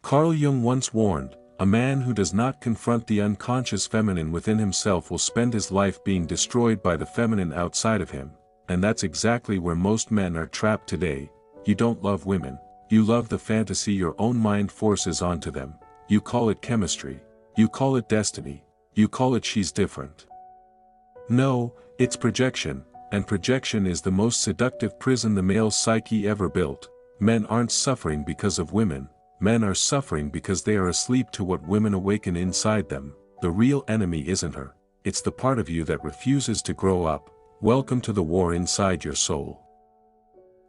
Carl Jung once warned, a man who does not confront the unconscious feminine within himself will spend his life being destroyed by the feminine outside of him, and that's exactly where most men are trapped today. You don't love women, you love the fantasy your own mind forces onto them. You call it chemistry, you call it destiny, you call it she's different. No, it's projection, and projection is the most seductive prison the male psyche ever built. Men aren't suffering because of women, men are suffering because they are asleep to what women awaken inside them. The real enemy isn't her, it's the part of you that refuses to grow up. Welcome to the war inside your soul.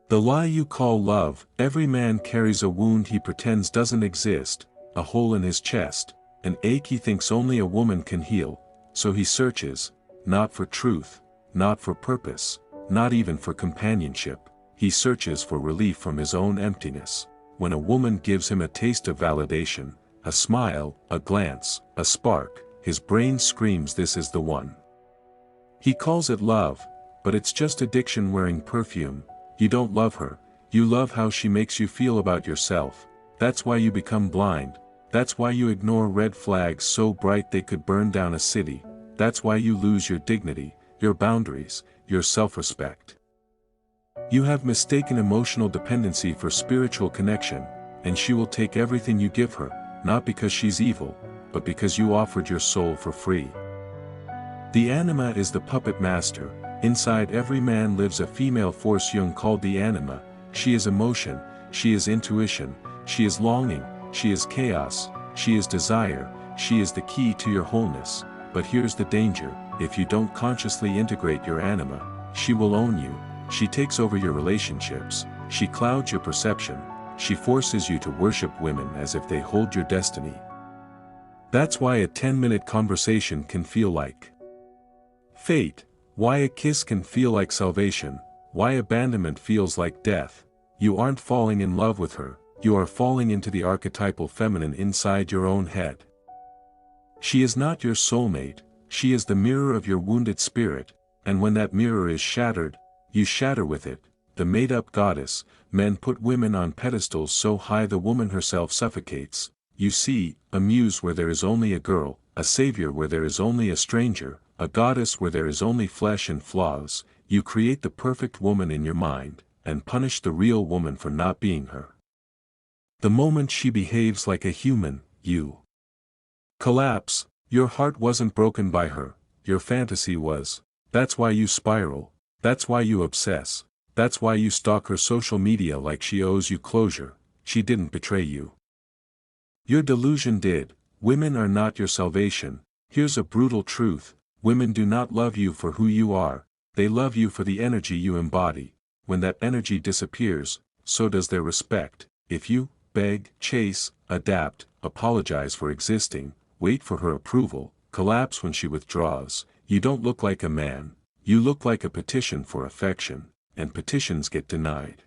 The lie you call love. Every man carries a wound he pretends doesn't exist, a hole in his chest, an ache he thinks only a woman can heal, so he searches, not for truth, not for purpose, not even for companionship, he searches for relief from his own emptiness. When a woman gives him a taste of validation, a smile, a glance, a spark, his brain screams this is the one. He calls it love, but it's just addiction wearing perfume. You don't love her, you love how she makes you feel about yourself. That's why you become blind, that's why you ignore red flags so bright they could burn down a city, that's why you lose your dignity, your boundaries, your self-respect. You have mistaken emotional dependency for spiritual connection, and she will take everything you give her, not because she's evil, but because you offered your soul for free. The anima is the puppet master. Inside every man lives a female force Jung called the anima. She is emotion, she is intuition, she is longing, she is chaos, she is desire, she is the key to your wholeness. But here's the danger, if you don't consciously integrate your anima, she will own you, she takes over your relationships, she clouds your perception, she forces you to worship women as if they hold your destiny. That's why a 10-minute conversation can feel like fate. Why a kiss can feel like salvation, why abandonment feels like death. You aren't falling in love with her, you are falling into the archetypal feminine inside your own head. She is not your soulmate, she is the mirror of your wounded spirit, and when that mirror is shattered, you shatter with it. The made-up goddess. Men put women on pedestals so high the woman herself suffocates. You see, a muse where there is only a girl, a savior where there is only a stranger, a goddess where there is only flesh and flaws. You create the perfect woman in your mind, and punish the real woman for not being her. The moment she behaves like a human, you collapse. Your heart wasn't broken by her, your fantasy was. That's why you spiral, that's why you obsess, that's why you stalk her social media like she owes you closure. She didn't betray you. Your delusion did. Women are not your salvation. Here's a brutal truth. Women do not love you for who you are, they love you for the energy you embody. When that energy disappears, so does their respect. If you beg, chase, adapt, apologize for existing, wait for her approval, collapse when she withdraws, you don't look like a man, you look like a petition for affection, and petitions get denied.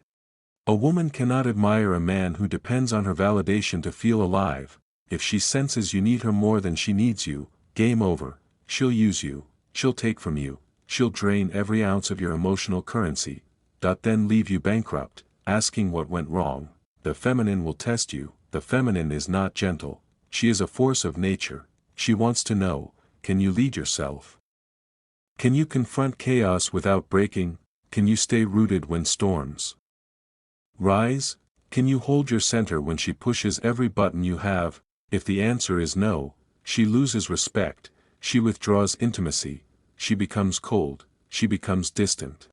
A woman cannot admire a man who depends on her validation to feel alive. If she senses you need her more than she needs you, game over. She'll use you, she'll take from you, she'll drain every ounce of your emotional currency, then leave you bankrupt, asking what went wrong. The feminine will test you. The feminine is not gentle, she is a force of nature. She wants to know, can you lead yourself? Can you confront chaos without breaking? Can you stay rooted when storms rise? Can you hold your center when she pushes every button you have? If the answer is no, she loses respect. She withdraws intimacy, she becomes cold, she becomes distant.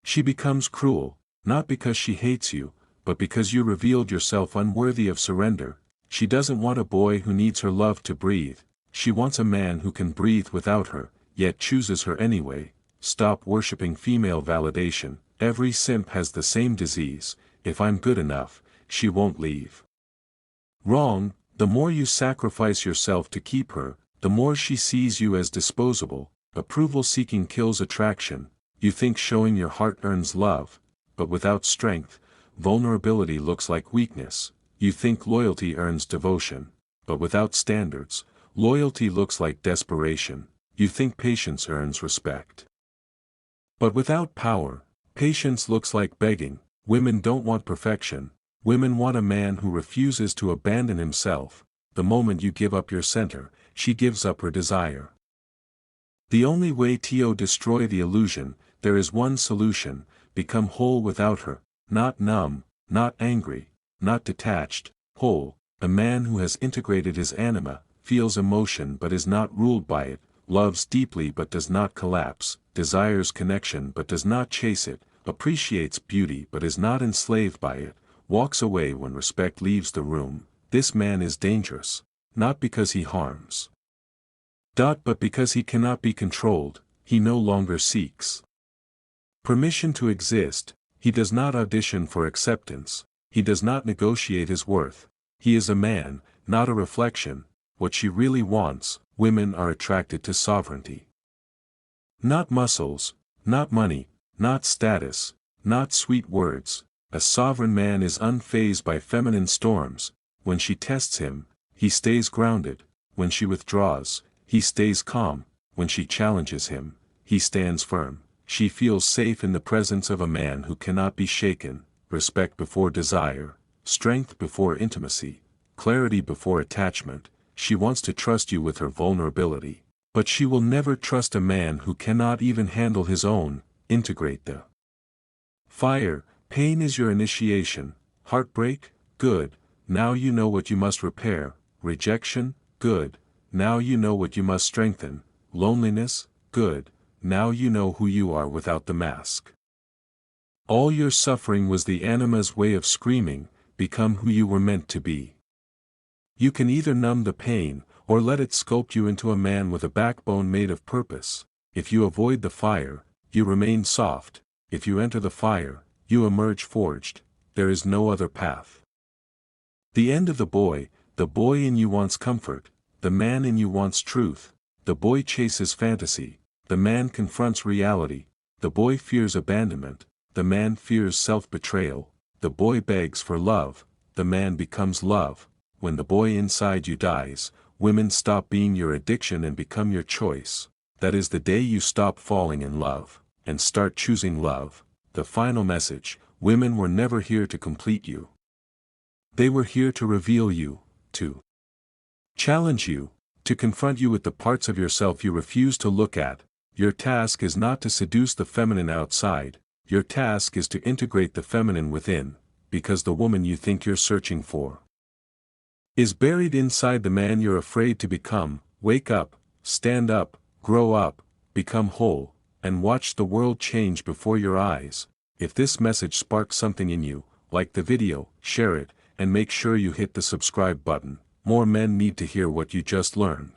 She becomes cruel, not because she hates you, but because you revealed yourself unworthy of surrender. She doesn't want a boy who needs her love to breathe, she wants a man who can breathe without her, yet chooses her anyway. Stop worshipping female validation. Every simp has the same disease. If I'm good enough, she won't leave. Wrong. The more you sacrifice yourself to keep her, the more she sees you as disposable. Approval seeking kills attraction. You think showing your heart earns love, but without strength, vulnerability looks like weakness. You think loyalty earns devotion, but without standards, loyalty looks like desperation. You think patience earns respect, but without power, patience looks like begging. Women don't want perfection, Women want a man who refuses to abandon himself. The moment you give up your center, she gives up her desire. The only way to destroy the illusion, there is one solution: become whole without her, not numb, not angry, not detached, whole. A man who has integrated his anima, feels emotion but is not ruled by it, loves deeply but does not collapse, desires connection but does not chase it, appreciates beauty but is not enslaved by it, walks away when respect leaves the room. This man is dangerous, not because he harms, but because he cannot be controlled. He no longer seeks permission to exist, he does not audition for acceptance, he does not negotiate his worth. He is a man, not a reflection. What she really wants. Women are attracted to sovereignty. Not muscles, not money, not status, not sweet words. A sovereign man is unfazed by feminine storms. When she tests him, he stays grounded. When she withdraws, he stays calm. When she challenges him, he stands firm. She feels safe in the presence of a man who cannot be shaken. Respect before desire, strength before intimacy, clarity before attachment. She wants to trust you with her vulnerability, but she will never trust a man who cannot even handle his own. Integrate the fire. Pain is your initiation. Heartbreak, good, now you know what you must repair. Rejection, good, now you know what you must strengthen. Loneliness, good, now you know who you are without the mask. All your suffering was the anima's way of screaming, become who you were meant to be. You can either numb the pain, or let it sculpt you into a man with a backbone made of purpose. If you avoid the fire, you remain soft. If you enter the fire, you emerge forged. There is no other path. The end of the boy in you wants comfort, the man in you wants truth. The boy chases fantasy, the man confronts reality. The boy fears abandonment, the man fears self-betrayal. The boy begs for love, the man becomes love. When the boy inside you dies, women stop being your addiction and become your choice. That is the day you stop falling in love, and start choosing love. The final message: women were never here to complete you. They were here to reveal you, to challenge you, to confront you with the parts of yourself you refuse to look at. Your task is not to seduce the feminine outside, your task is to integrate the feminine within, because the woman you think you're searching for is buried inside the man you're afraid to become. Wake up, stand up, grow up, become whole, and watch the world change before your eyes. If this message sparks something in you, like the video, share it, and make sure you hit the subscribe button. More men need to hear what you just learned.